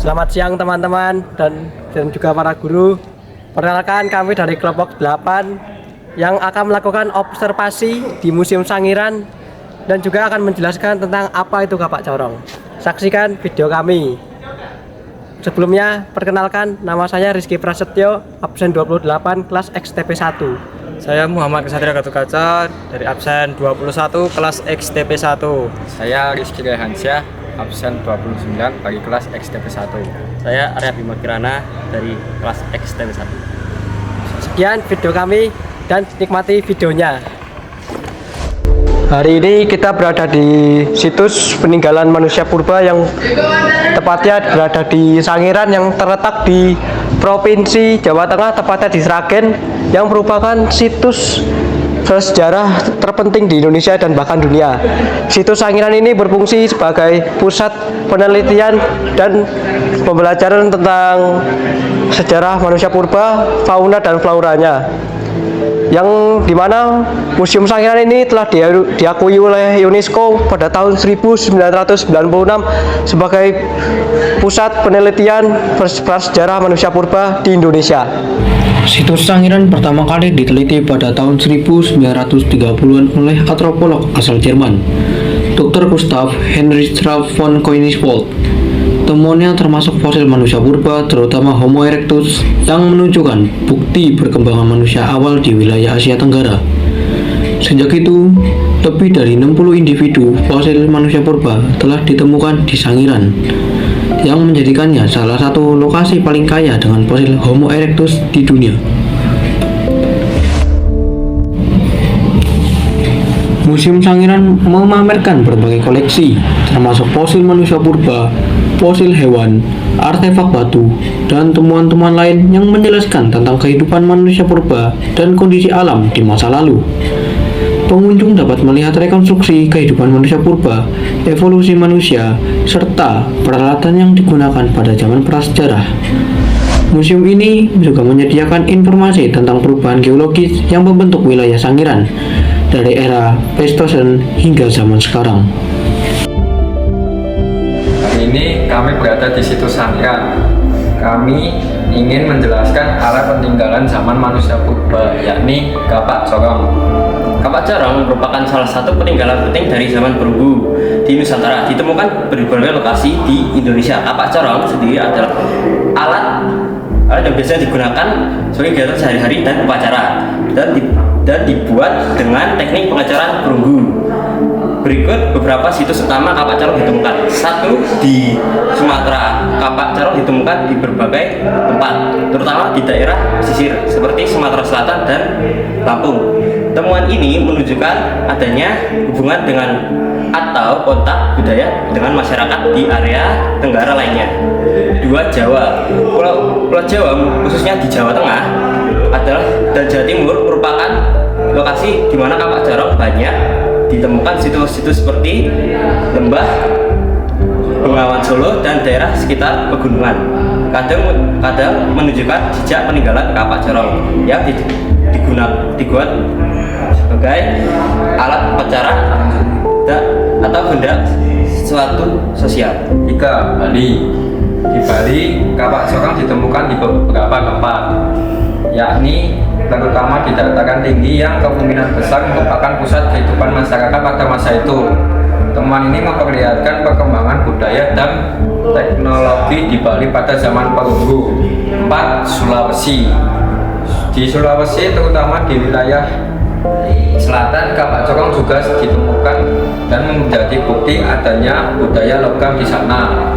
Selamat siang teman-teman dan juga para guru. Perkenalkan, kami dari kelompok 8 yang akan melakukan observasi di Museum Sangiran dan juga akan menjelaskan tentang apa itu kapak corong. Saksikan video kami. Sebelumnya, perkenalkan, nama saya Rizky Prasetyo, absen 28 kelas XTP 1. Saya Muhammad Kesatria Gatot-Kaca dari absen 21 kelas XTP 1. Saya Rizky Rehansyah, absen 29 bagi kelas XTP 1. Saya Arya Bima Kirana dari kelas XTP 1. Sekian video kami dan nikmati videonya. Hari ini kita berada di situs peninggalan manusia purba yang tepatnya berada di Sangiran yang terletak di Provinsi Jawa Tengah, tepatnya di Sragen, yang merupakan situs sejarah terpenting di Indonesia dan bahkan dunia. Situs Sangiran ini berfungsi sebagai pusat penelitian dan pembelajaran tentang sejarah manusia purba, fauna dan floranya, yang dimana Museum Sangiran ini telah diakui oleh UNESCO pada tahun 1996 sebagai pusat penelitian prasejarah manusia purba di Indonesia. Situs Sangiran pertama kali diteliti pada tahun 1930-an oleh antropolog asal Jerman, Dr. Gustav Heinrich von Koenigswald. Temuannya termasuk fosil manusia purba, terutama Homo erectus, yang menunjukkan bukti perkembangan manusia awal di wilayah Asia Tenggara. Sejak itu, lebih dari 60 individu fosil manusia purba telah ditemukan di Sangiran, yang menjadikannya salah satu lokasi paling kaya dengan fosil Homo erectus di dunia. Museum Sangiran memamerkan berbagai koleksi, termasuk fosil manusia purba, fosil hewan, artefak batu, dan temuan-temuan lain yang menjelaskan tentang kehidupan manusia purba dan kondisi alam di masa lalu. Pengunjung dapat melihat rekonstruksi kehidupan manusia purba, evolusi manusia, serta peralatan yang digunakan pada zaman prasejarah. Museum ini juga menyediakan informasi tentang perubahan geologis yang membentuk wilayah Sangiran dari era Pleistosen hingga zaman sekarang. Hari ini kami berada di situs Sangiran. Kami ingin menjelaskan arah peninggalan zaman manusia purba, yakni kapak corong. Kapak corong merupakan salah satu peninggalan penting dari zaman perunggu di Nusantara. Ditemukan di berbagai lokasi di Indonesia. Kapak corong sendiri adalah alat yang biasanya digunakan sebagai kegiatan sehari-hari dan upacara, dan dibuat dengan teknik pengecoran perunggu. Berikut beberapa situs utama kapak corong ditemukan. 1. Di Sumatera. Kapak corong ditemukan di berbagai tempat, terutama di daerah pesisir seperti Sumatera Selatan dan Lampung. Temuan ini menunjukkan adanya hubungan dengan atau kontak budaya dengan masyarakat di area Tenggara lainnya. 2. Jawa. Pulau Jawa, khususnya di Jawa Tengah dan Jawa Timur, merupakan lokasi di mana kapak corong banyak ditemukan. Situs-situs seperti Lembah Bengawan Solo dan daerah sekitar pegunungan kadang menunjukkan jejak peninggalan kapak corong yang dibuat sebagai alat upacara atau benda suatu sosial. 3. Bali. Di Bali, kapak corong ditemukan di beberapa tempat, yakni terutama di dataran tinggi yang kemungkinan besar merupakan pusat kehidupan masyarakat pada masa itu. Temuan ini memperlihatkan perkembangan budaya dan teknologi di Bali pada zaman perunggu. 4. Sulawesi. Di Sulawesi, terutama di wilayah selatan, kapak corong juga ditemukan dan menjadi bukti adanya budaya logam di sana.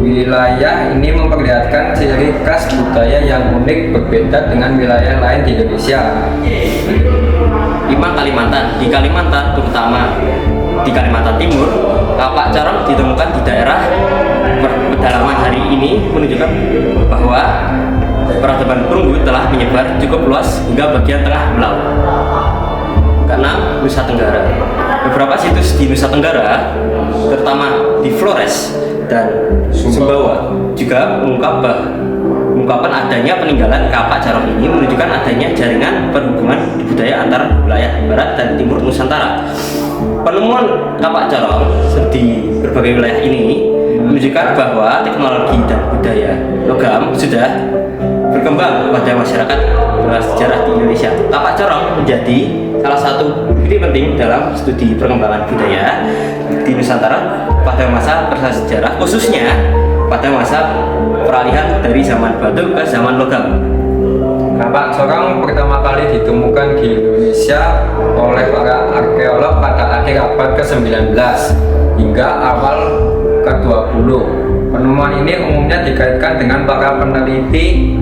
Wilayah ini memperlihatkan ciri khas budaya yang unik berbeda dengan wilayah lain di Indonesia. 5. Kalimantan. Di Kalimantan, terutama di Kalimantan Timur, kapak corong ditemukan di daerah pedalaman. Hari ini menunjukkan bahwa peradaban perunggu telah menyebar cukup luas hingga bagian tengah laut. 6. Nusa Tenggara. Beberapa situs di Nusa Tenggara, terutama di Flores dan Sumbawa, juga mengungkapkan adanya peninggalan kapak corong. Ini menunjukkan adanya jaringan perhubungan budaya antara wilayah barat dan timur Nusantara. Penemuan kapak corong di berbagai wilayah ini menunjukkan bahwa teknologi dan budaya logam sudah berkembang pada masyarakat bersejarah di Indonesia. Kapak corong menjadi salah satu bukti penting dalam studi perkembangan budaya di Nusantara pada masa prasejarah, khususnya pada masa peralihan dari zaman batu ke zaman logam. Kapak corong pertama kali ditemukan di Indonesia oleh para arkeolog pada akhir abad ke-19 hingga awal ke-20. Penemuan ini umumnya dikaitkan dengan para peneliti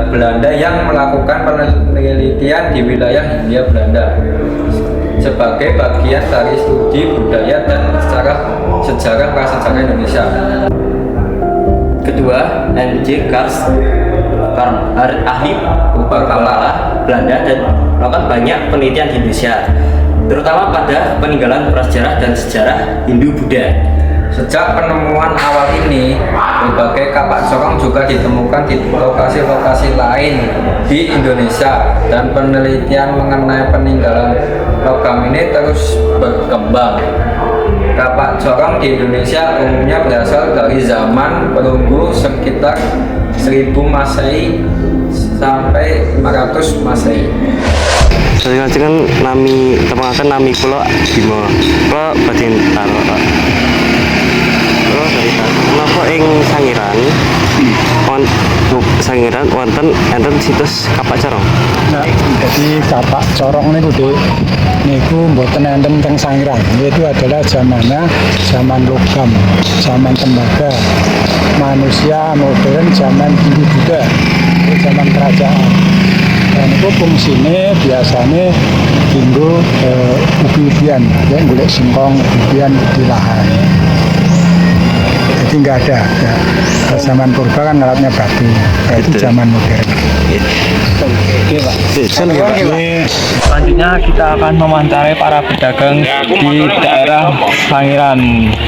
Belanda yang melakukan penelitian di wilayah Hindia Belanda sebagai bagian dari studi budaya dan sejarah prasejarah Indonesia. Kedua, N.J. Karl, ahli purbakala Belanda dan melakukan banyak penelitian di Indonesia, terutama pada peninggalan prasejarah dan sejarah Hindu-Buddha. Sejak penemuan awal ini, berbagai kapak corong juga ditemukan di lokasi-lokasi lain di Indonesia dan penelitian mengenai peninggalan logam ini terus berkembang. Kapak corong di Indonesia umumnya berasal dari zaman perunggu sekitar 1000 Masehi sampai 500 Masehi. Saya kan nami temankan nami kula Bima. Kula badhe taruh Pak. Kula cerita. Menapa ing Sangiran wonten enten situs kapak corong. Nah, jadi kapak corong niku mboten enten teng Sangiran. Itu adalah zaman logam, zaman tembaga, manusia modern, zaman Hindu-Buddha, zaman kerajaan. Dan itu fungsinya biasanya tinggal ubi-ubian, ya golek singkong ubian di lahan. Jadi nggak ada. Ya. Zaman purba kan alatnya batu, itu zaman modern. Oke Pak. Selanjutnya kita akan mewawancarai para pedagang di daerah Sangiran.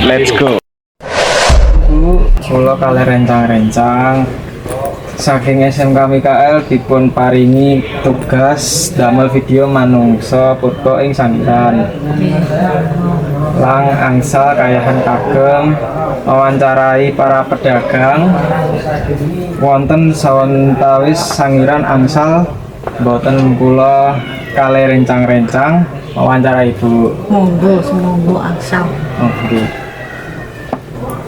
Let's go. Kula kalih rencang-rencang saking SMK Mikael dipun paringi tugas damel video manungsa purba ing Sangiran. Lang angsal kayahan kagem mewawancarai para pedagang wonten sawetawis Sangiran angsal boten kula kalih rencang-rencang mewawancarai Ibu. Monggo angsal. Oke.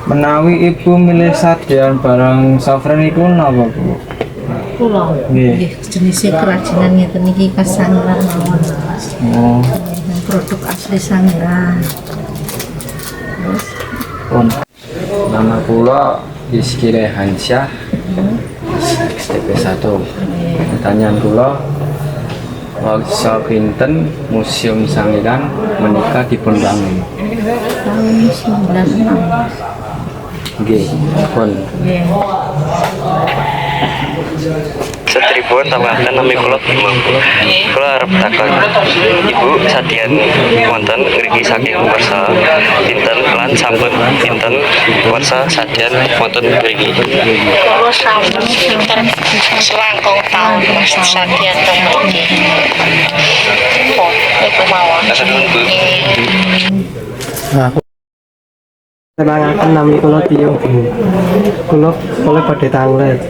Menawi Ibu milih sadean barang sovereign iku napa, Bu? Kula nggih jenisé kerajinan ngeten iki khas Sangiran mawon. Oh, Produk asli Sangiran. pun. Nama kula Rizky Rehansyah, STP 1. Pertanyaan kula, waksa pinten Museum Sangiran menika dipunbangun? Tahun 1906. Nggih, pun. Nggih. Setribun tambahkan nami kula Bima. Kula arep takon Ibu sadean wonten ngriki saking warsa pinten lan sampun pinten warsa sadean wonten mriki. Kula sampun pinten selangkung taun Mas Sadian teng mriki. Oh, iku mawon. Tenangaken nami kula Tio. Kula badhe tanglet.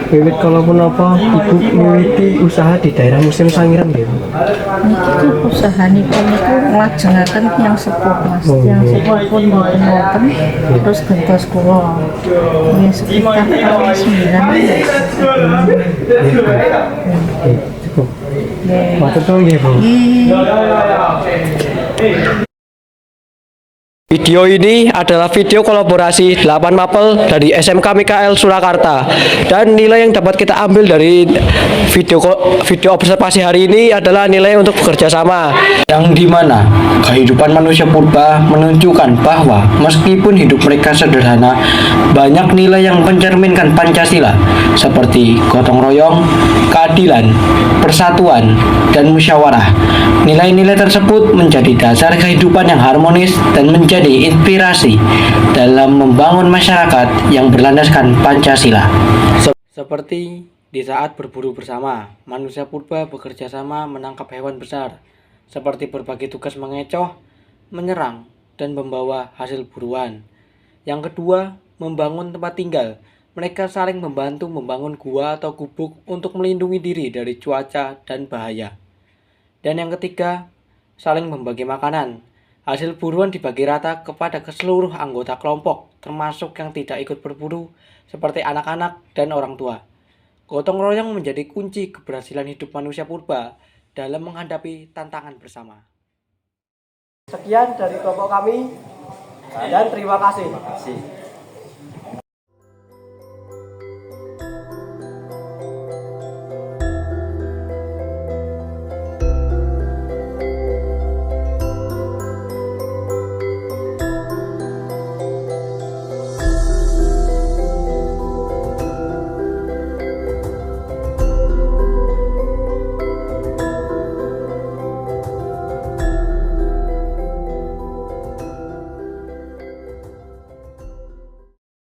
Wiwit kala punapa Ibu miwiti usaha di daerah Museum Sangiran nggih. Niki usahanipun niku nglajengaken tiyang sepuh Mas. Tiyang sepuh pun mboten wonten terus gentos kula. Nggih sekitar tahun 9. Cukup. Matur nuwun nggih, Bu. Video ini adalah video kolaborasi 8 mapel dari SMK Mikael Surakarta, dan nilai yang dapat kita ambil dari video observasi hari ini adalah nilai untuk bekerja sama, yang dimana kehidupan manusia purba menunjukkan bahwa meskipun hidup mereka sederhana, banyak nilai yang mencerminkan Pancasila seperti gotong royong, keadilan, persatuan, dan musyawarah. Nilai-nilai tersebut menjadi dasar kehidupan yang harmonis dan menjadi inspirasi dalam membangun masyarakat yang berlandaskan Pancasila. Seperti di saat berburu bersama, manusia purba bekerja sama menangkap hewan besar. seperti berbagi tugas mengecoh, menyerang, dan membawa hasil buruan. Yang kedua, membangun tempat tinggal. Mereka saling membantu membangun gua atau gubuk untuk melindungi diri dari cuaca dan bahaya. Dan yang ketiga, saling membagi makanan. Hasil buruan dibagi rata kepada seluruh anggota kelompok, termasuk yang tidak ikut berburu, seperti anak-anak dan orang tua. Gotong royong menjadi kunci keberhasilan hidup manusia purba dalam menghadapi tantangan bersama. Sekian dari kelompok kami dan terima kasih.